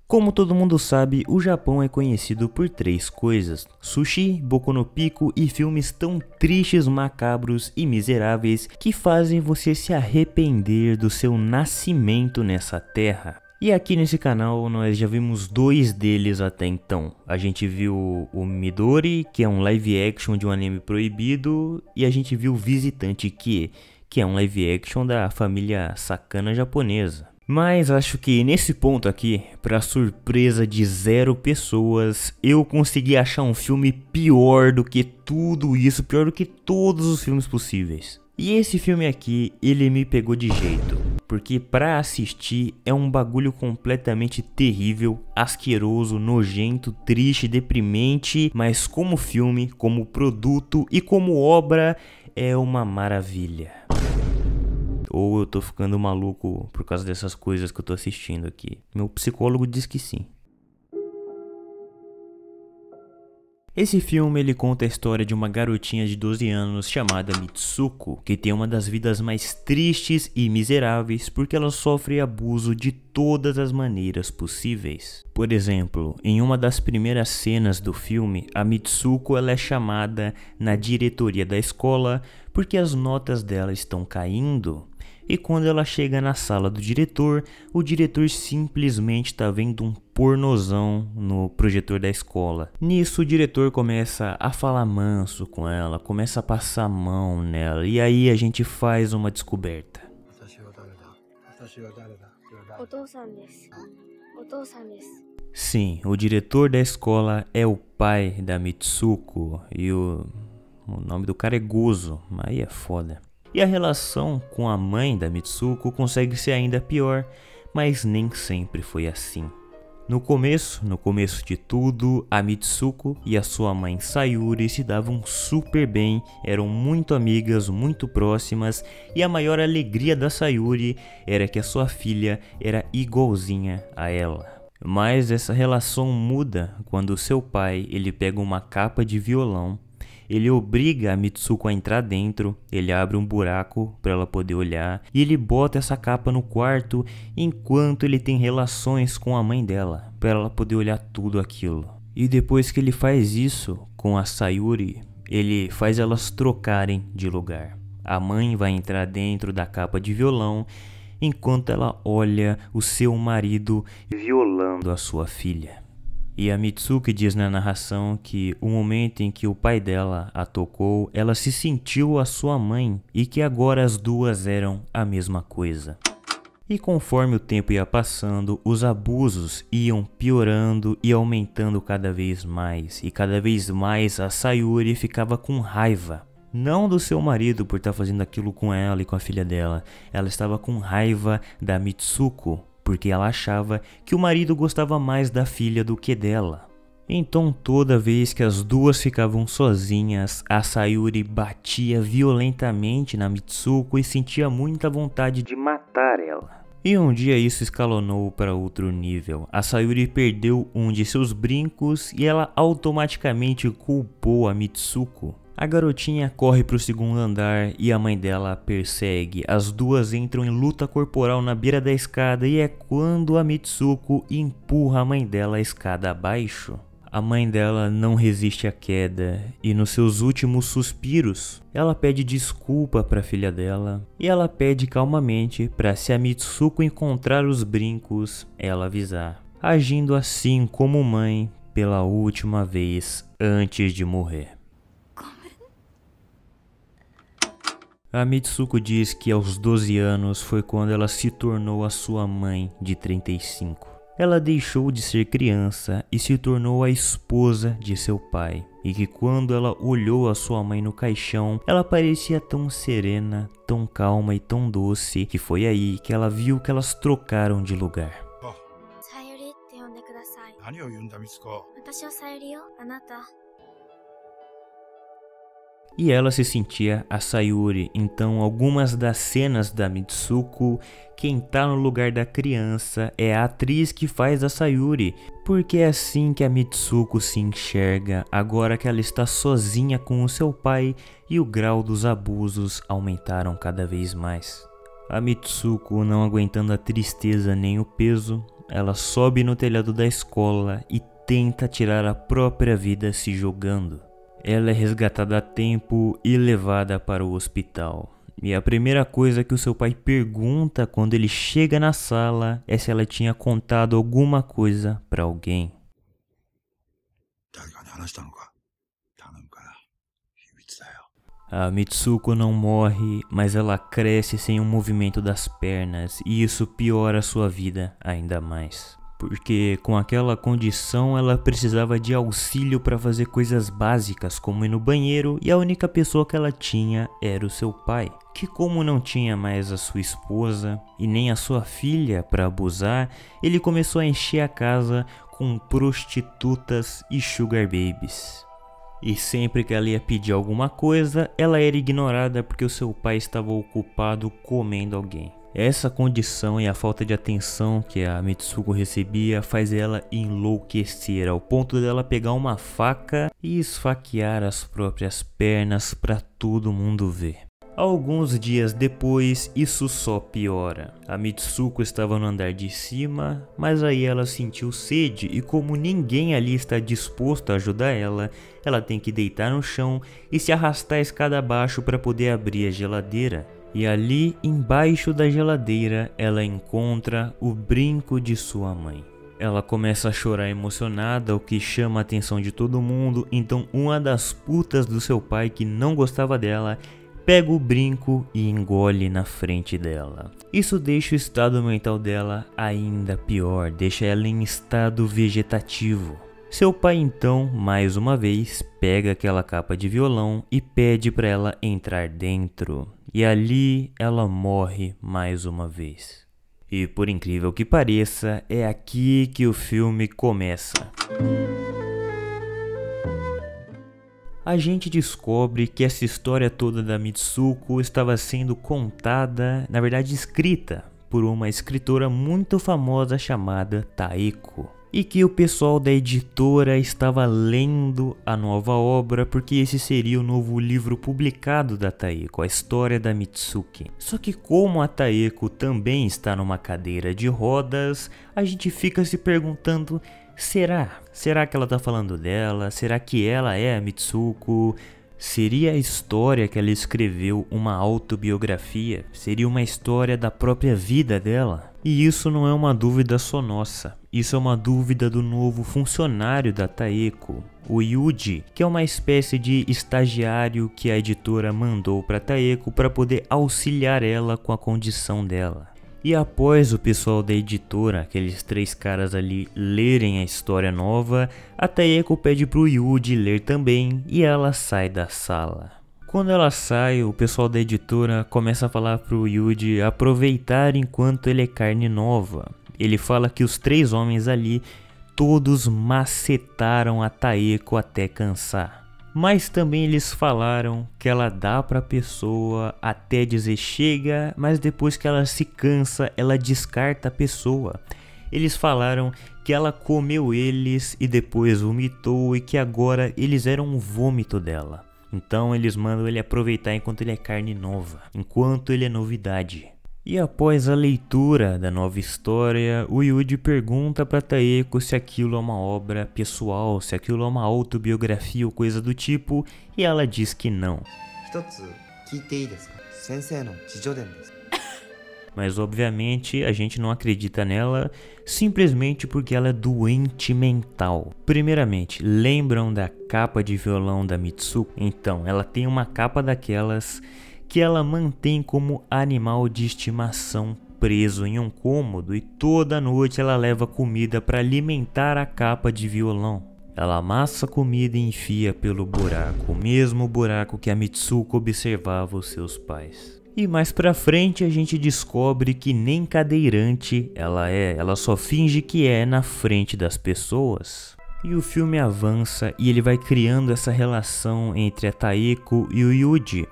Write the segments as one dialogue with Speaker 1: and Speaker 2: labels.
Speaker 1: Como todo mundo sabe, o Japão é conhecido por três coisas: sushi, Boku no Pico e filmes tão tristes, macabros e miseráveis que fazem você se arrepender do seu nascimento nessa terra. E aqui nesse canal nós já vimos dois deles até então. A gente viu o Midori, que é um live action de um anime proibido, e a gente viu Visitante Kie, que é um live action da família Sakana japonesa. Mas acho que nesse ponto aqui, para surpresa de 0 pessoas, eu consegui achar um filme pior do que tudo isso, pior do que todos os filmes possíveis. E esse filme aqui, ele me pegou de jeito, porque pra assistir é um bagulho completamente terrível, asqueroso, nojento, triste, deprimente, mas como filme, como produto e como obra é uma maravilha. Ou eu tô ficando maluco por causa dessas coisas que eu tô assistindo aqui. Meu psicólogo diz que sim. Esse filme ele conta a história de uma garotinha de 12 anos chamada Mitsuko, que tem uma das vidas mais tristes e miseráveis porque ela sofre abuso de todas as maneiras possíveis. Por exemplo, em uma das primeiras cenas do filme, a Mitsuko ela é chamada na diretoria da escola porque as notas dela estão caindo. E quando ela chega na sala do diretor, o diretor simplesmente está vendo um pornozão no projetor da escola. Nisso o diretor começa a falar manso com ela, começa a passar a mão nela, e aí a gente faz uma descoberta. Sim, o diretor da escola é o pai da Mitsuko, e o nome do cara é Gozo, aí é foda. E a relação com a mãe da Mitsuko consegue ser ainda pior, mas nem sempre foi assim. No começo de tudo, a Mitsuko e a sua mãe Sayuri se davam super bem, eram muito amigas, muito próximas, e a maior alegria da Sayuri era que a sua filha era igualzinha a ela. Mas essa relação muda quando seu pai ele pega uma capa de violão. Ele obriga a Mitsuko a entrar dentro, ele abre um buraco para ela poder olhar e ele bota essa capa no quarto enquanto ele tem relações com a mãe dela, para ela poder olhar tudo aquilo. E depois que ele faz isso com a Sayuri, ele faz elas trocarem de lugar. A mãe vai entrar dentro da capa de violão enquanto ela olha o seu marido violando a sua filha. E a Mitsuko diz na narração que o momento em que o pai dela a tocou, ela se sentiu a sua mãe e que agora as duas eram a mesma coisa. E conforme o tempo ia passando, os abusos iam piorando e aumentando cada vez mais. E cada vez mais a Sayuri ficava com raiva. Não do seu marido por estar fazendo aquilo com ela e com a filha dela. Ela estava com raiva da Mitsuko, porque ela achava que o marido gostava mais da filha do que dela. Então toda vez que as duas ficavam sozinhas, a Sayuri batia violentamente na Mitsuko e sentia muita vontade de matar ela. E um dia isso escalonou para outro nível. A Sayuri perdeu um de seus brincos e ela automaticamente culpou a Mitsuko. A garotinha corre para o segundo andar e a mãe dela a persegue. As duas entram em luta corporal na beira da escada e é quando a Mitsuko empurra a mãe dela a escada abaixo. A mãe dela não resiste à queda e nos seus últimos suspiros, ela pede desculpa para a filha dela e ela pede calmamente para se a Mitsuko encontrar os brincos, ela avisar, agindo assim como mãe pela última vez antes de morrer. A Mitsuko diz que aos 12 anos foi quando ela se tornou a sua mãe de 35. Ela deixou de ser criança e se tornou a esposa de seu pai. E que quando ela olhou a sua mãe no caixão, ela parecia tão serena, tão calma e tão doce, que foi aí que ela viu que elas trocaram de lugar. E ela se sentia a Sayuri, então algumas das cenas da Mitsuko, quem tá no lugar da criança é a atriz que faz a Sayuri, porque é assim que a Mitsuko se enxerga agora que ela está sozinha com o seu pai e o grau dos abusos aumentaram cada vez mais. A Mitsuko, não aguentando a tristeza nem o peso, ela sobe no telhado da escola e tenta tirar a própria vida se jogando. Ela é resgatada a tempo e levada para o hospital. E a primeira coisa que o seu pai pergunta quando ele chega na sala é se ela tinha contado alguma coisa para alguém. A Mitsuko não morre, mas ela cresce sem o movimento das pernas e isso piora sua vida ainda mais. Porque com aquela condição ela precisava de auxílio para fazer coisas básicas como ir no banheiro e a única pessoa que ela tinha era o seu pai, que como não tinha mais a sua esposa e nem a sua filha para abusar, ele começou a encher a casa com prostitutas e sugar babies. E sempre que ela ia pedir alguma coisa, ela era ignorada porque o seu pai estava ocupado comendo alguém. Essa condição e a falta de atenção que a Mitsuko recebia faz ela enlouquecer ao ponto dela pegar uma faca e esfaquear as próprias pernas para todo mundo ver. Alguns dias depois, isso só piora. A Mitsuko estava no andar de cima, mas aí ela sentiu sede e como ninguém ali está disposto a ajudar ela, ela tem que deitar no chão e se arrastar a escada abaixo para poder abrir a geladeira. E ali, embaixo da geladeira, ela encontra o brinco de sua mãe. Ela começa a chorar emocionada, o que chama a atenção de todo mundo, então uma das putas do seu pai que não gostava dela pega o brinco e engole na frente dela. Isso deixa o estado mental dela ainda pior, deixa ela em estado vegetativo. Seu pai então, mais uma vez, pega aquela capa de violão e pede para ela entrar dentro. E ali ela morre mais uma vez. E por incrível que pareça, é aqui que o filme começa. A gente descobre que essa história toda da Mitsuko estava sendo contada, na verdade escrita, por uma escritora muito famosa chamada Taeko. E que o pessoal da editora estava lendo a nova obra porque esse seria o novo livro publicado da Taeko, a história da Mitsuki. Só que como a Taeko também está numa cadeira de rodas, a gente fica se perguntando: será? Será que ela tá falando dela? Será que ela é a Mitsuko? Seria a história que ela escreveu uma autobiografia? Seria uma história da própria vida dela? E isso não é uma dúvida só nossa. Isso é uma dúvida do novo funcionário da Taeko, o Yuji, que é uma espécie de estagiário que a editora mandou para Taeko para poder auxiliar ela com a condição dela. E após o pessoal da editora, aqueles três caras ali, lerem a história nova, a Taeko pede pro Yuji ler também e ela sai da sala. Quando ela sai, o pessoal da editora começa a falar pro Yuji aproveitar enquanto ele é carne nova. Ele fala que os três homens ali, todos macetaram a Taeko até cansar. Mas também eles falaram que ela dá pra pessoa até dizer chega, mas depois que ela se cansa, ela descarta a pessoa. Eles falaram que ela comeu eles e depois vomitou e que agora eles eram um vômito dela. Então eles mandam ele aproveitar enquanto ele é carne nova, enquanto ele é novidade. E após a leitura da nova história, o Yuji pergunta para Taeko se aquilo é uma obra pessoal, se aquilo é uma autobiografia ou coisa do tipo, e ela diz que não. Mas obviamente a gente não acredita nela simplesmente porque ela é doente mental. Primeiramente, lembram da capa de violão da Mitsuko? Então, ela tem uma capa daquelas que ela mantém como animal de estimação preso em um cômodo e toda noite ela leva comida para alimentar a capa de violão. Ela amassa comida e enfia pelo buraco, o mesmo buraco que a Mitsuko observava os seus pais. E mais pra frente a gente descobre que nem cadeirante ela só finge que é na frente das pessoas. E o filme avança e ele vai criando essa relação entre a Taeko e o Yuji,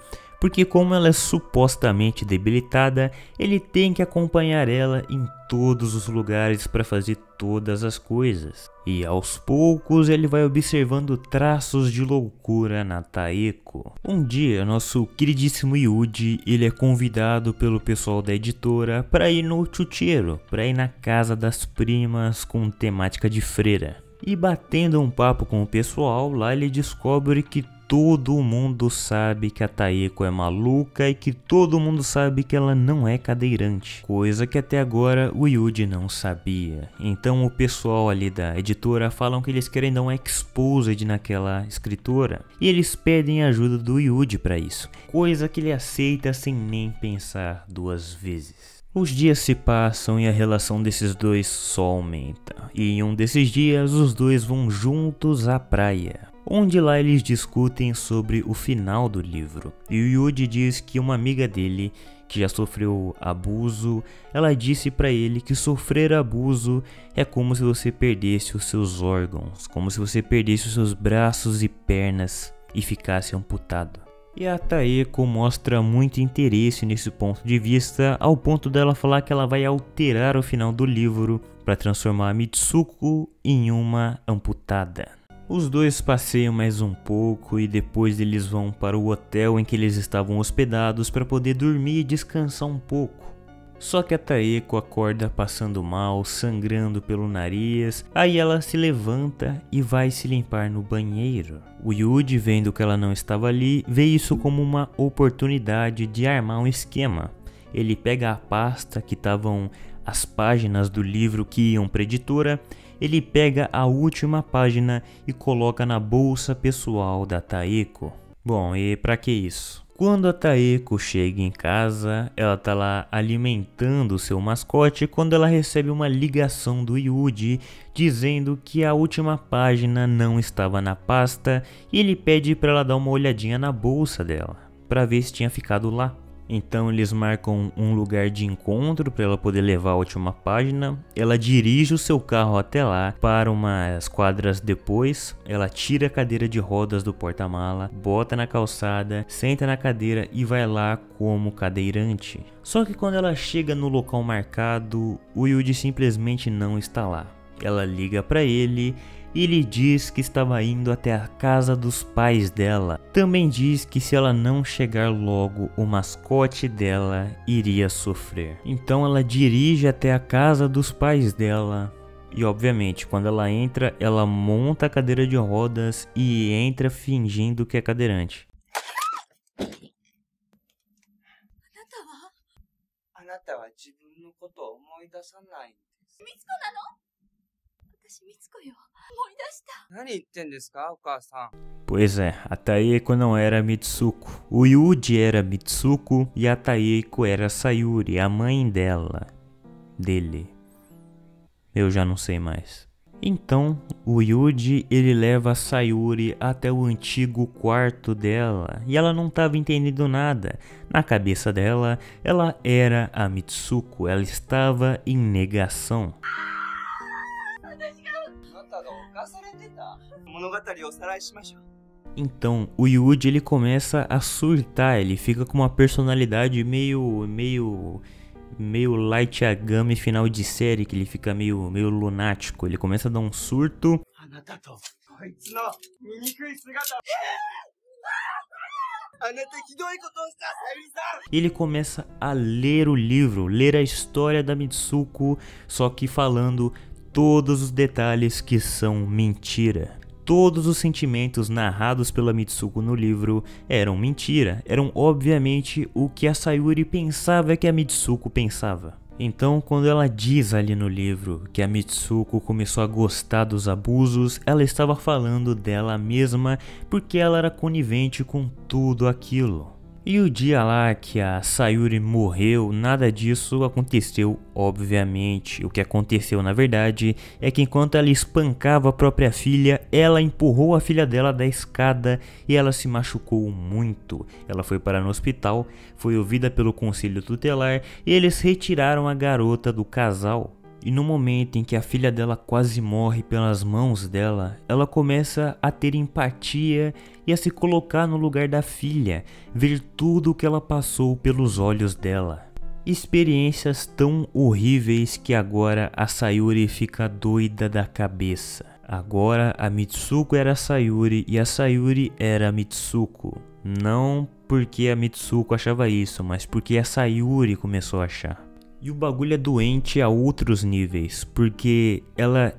Speaker 1: porque como ela é supostamente debilitada, ele tem que acompanhar ela em todos os lugares para fazer todas as coisas. E aos poucos ele vai observando traços de loucura na Taeko. Um dia, nosso queridíssimo Yuji, ele é convidado pelo pessoal da editora para ir no chucheiro, para ir na casa das primas com temática de freira. E batendo um papo com o pessoal, lá ele descobre que todo mundo sabe que a Taeko é maluca e que todo mundo sabe que ela não é cadeirante, coisa que até agora o Yuji não sabia. Então o pessoal ali da editora falam que eles querem dar um exposed naquela escritora e eles pedem a ajuda do Yuji para isso, coisa que ele aceita sem nem pensar duas vezes. Os dias se passam e a relação desses dois só aumenta, e em um desses dias os dois vão juntos à praia, onde lá eles discutem sobre o final do livro. E o Yuji diz que uma amiga dele, que já sofreu abuso, ela disse pra ele que sofrer abuso é como se você perdesse os seus órgãos, como se você perdesse os seus braços e pernas e ficasse amputado. E a Taeko mostra muito interesse nesse ponto de vista, ao ponto dela falar que ela vai alterar o final do livro para transformar a Mitsuko em uma amputada. Os dois passeiam mais um pouco e depois eles vão para o hotel em que eles estavam hospedados para poder dormir e descansar um pouco. Só que a Taeko acorda passando mal, sangrando pelo nariz, aí ela se levanta e vai se limpar no banheiro. O Yuji, vendo que ela não estava ali, vê isso como uma oportunidade de armar um esquema. Ele pega a pasta que estavam as páginas do livro que iam para a editora, ele pega a última página e coloca na bolsa pessoal da Taeko. Bom, e pra que isso? Quando a Taeko chega em casa, ela tá lá alimentando o seu mascote quando ela recebe uma ligação do Yuji dizendo que a última página não estava na pasta e ele pede para ela dar uma olhadinha na bolsa dela para ver se tinha ficado lá. Então eles marcam um lugar de encontro para ela poder levar a última página. Ela dirige o seu carro até lá. Para umas quadras depois, ela tira a cadeira de rodas do porta-mala, bota na calçada, senta na cadeira e vai lá como cadeirante. Só que quando ela chega no local marcado, o Yuji simplesmente não está lá. Ela liga para ele e ele diz que estava indo até a casa dos pais dela. Também diz que se ela não chegar logo, o mascote dela iria sofrer. Então ela dirige até a casa dos pais dela. E obviamente, quando ela entra, ela monta a cadeira de rodas e entra fingindo que é cadeirante. Pois é, a Taeko não era Mitsuko. O Yuji era Mitsuko e a Taeko era Sayuri, a mãe dele. Eu já não sei mais. Então, o Yuji, ele leva a Sayuri até o antigo quarto dela e ela não estava entendendo nada. Na cabeça dela, ela era a Mitsuko, ela estava em negação. Então, o Yuji, ele começa a surtar, ele fica com uma personalidade meio Light Yagami final de série, que ele fica meio lunático, ele começa a dar um surto. Ele começa a ler o livro, ler a história da Mitsuko, só que falando todos os detalhes que são mentira. Todos os sentimentos narrados pela Mitsuko no livro eram mentira, eram obviamente o que a Sayuri pensava que a Mitsuko pensava. Então, quando ela diz ali no livro que a Mitsuko começou a gostar dos abusos, ela estava falando dela mesma porque ela era conivente com tudo aquilo. E o dia lá que a Sayuri morreu, nada disso aconteceu, obviamente. O que aconteceu na verdade é que enquanto ela espancava a própria filha, ela empurrou a filha dela da escada e ela se machucou muito. Ela foi parar no hospital, foi ouvida pelo conselho tutelar e eles retiraram a garota do casal. E no momento em que a filha dela quase morre pelas mãos dela, ela começa a ter empatia e a se colocar no lugar da filha, ver tudo o que ela passou pelos olhos dela. Experiências tão horríveis que agora a Sayuri fica doida da cabeça. Agora a Mitsuko era a Sayuri e a Sayuri era a Mitsuko. Não porque a Mitsuko achava isso, mas porque a Sayuri começou a achar. E o bagulho é doente a outros níveis, porque ela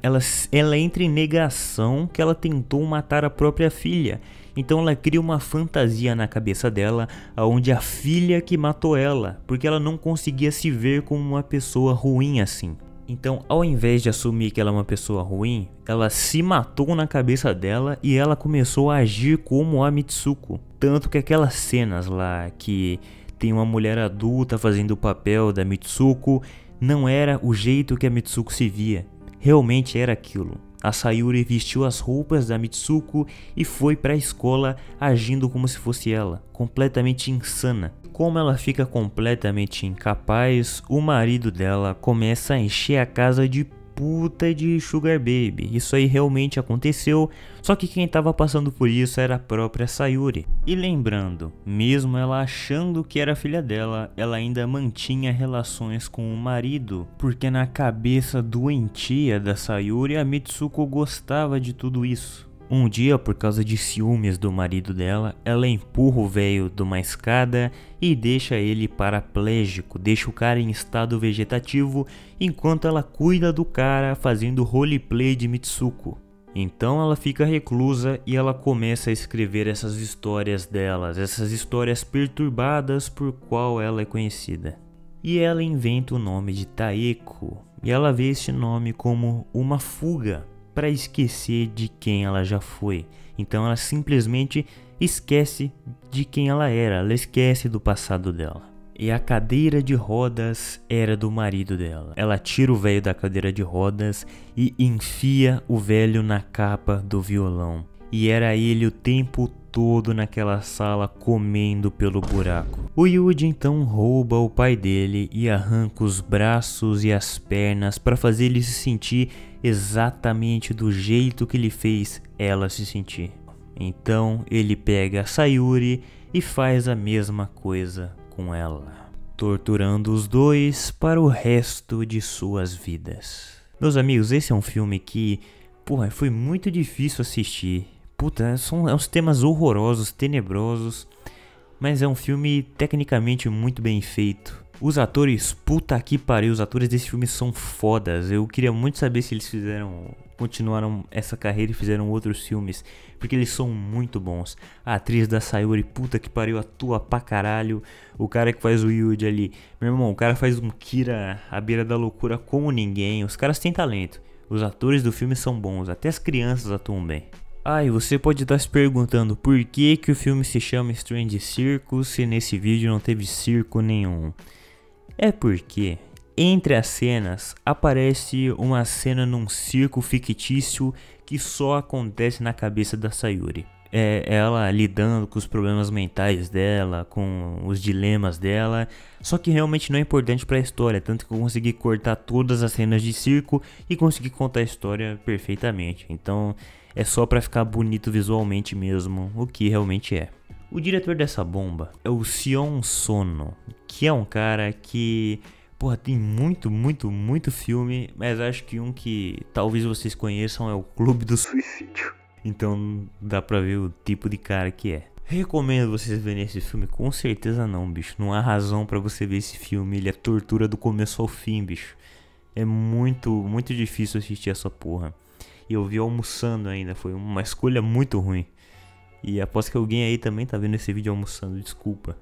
Speaker 1: entra em negação que ela tentou matar a própria filha. Então ela cria uma fantasia na cabeça dela, onde a filha que matou ela, porque ela não conseguia se ver como uma pessoa ruim assim. Então, ao invés de assumir que ela é uma pessoa ruim, ela se matou na cabeça dela e ela começou a agir como a Mitsuko. Tanto que aquelas cenas lá que tem uma mulher adulta fazendo o papel da Mitsuko, não era o jeito que a Mitsuko se via. Realmente era aquilo. A Sayuri vestiu as roupas da Mitsuko e foi para a escola agindo como se fosse ela, completamente insana. Como ela fica completamente incapaz, o marido dela começa a encher a casa de puta de Sugar Baby. Isso aí realmente aconteceu, só que quem estava passando por isso era a própria Sayuri. E lembrando, mesmo ela achando que era filha dela, ela ainda mantinha relações com o marido, porque na cabeça doentia da Sayuri, a Mitsuko gostava de tudo isso. Um dia, por causa de ciúmes do marido dela, ela empurra o velho de uma escada e deixa ele paraplégico, deixa o cara em estado vegetativo, enquanto ela cuida do cara fazendo roleplay de Mitsuko. Então ela fica reclusa e ela começa a escrever essas histórias delas, essas histórias perturbadas por qual ela é conhecida. E ela inventa o nome de Taeko, e ela vê esse nome como uma fuga para esquecer de quem ela já foi. Então ela simplesmente esquece de quem ela era, ela esquece do passado dela. E a cadeira de rodas era do marido dela. Ela tira o velho da cadeira de rodas e enfia o velho na capa do violão. E era ele o tempo todo naquela sala comendo pelo buraco. O Yuji então rouba o pai dele e arranca os braços e as pernas para fazer ele se sentir exatamente do jeito que ele fez ela se sentir. Então ele pega a Sayuri e faz a mesma coisa com ela, torturando os dois para o resto de suas vidas. Meus amigos, esse é um filme que, porra, foi muito difícil assistir. Puta, são uns temas horrorosos, tenebrosos, mas é um filme tecnicamente muito bem feito. Os atores, puta que pariu, os atores desse filme são fodas. Eu queria muito saber se eles continuaram essa carreira e fizeram outros filmes, porque eles são muito bons. A atriz da Sayuri, puta que pariu, atua pra caralho. O cara que faz o Yuji ali, meu irmão, o cara faz um Kira à beira da loucura como ninguém. Os caras têm talento. Os atores do filme são bons, até as crianças atuam bem. E você pode estar se perguntando por que o filme se chama Strange Circus se nesse vídeo não teve circo nenhum. É porque entre as cenas aparece uma cena num circo fictício que só acontece na cabeça da Sayuri. É ela lidando com os problemas mentais dela, com os dilemas dela, só que realmente não é importante para a história, tanto que eu consegui cortar todas as cenas de circo e consegui contar a história perfeitamente. Então é só para ficar bonito visualmente mesmo, o que realmente é. O diretor dessa bomba é o Sion Sono, que é um cara que, porra, tem muito filme, mas acho que um que talvez vocês conheçam é o Clube do Suicídio. Então dá pra ver o tipo de cara que é. Recomendo vocês verem esse filme? Com certeza não, bicho. Não há razão pra você ver esse filme. Ele é tortura do começo ao fim, bicho. É muito difícil assistir essa porra. E eu vi almoçando ainda. Foi uma escolha muito ruim. E aposto que alguém aí também tá vendo esse vídeo almoçando. Desculpa.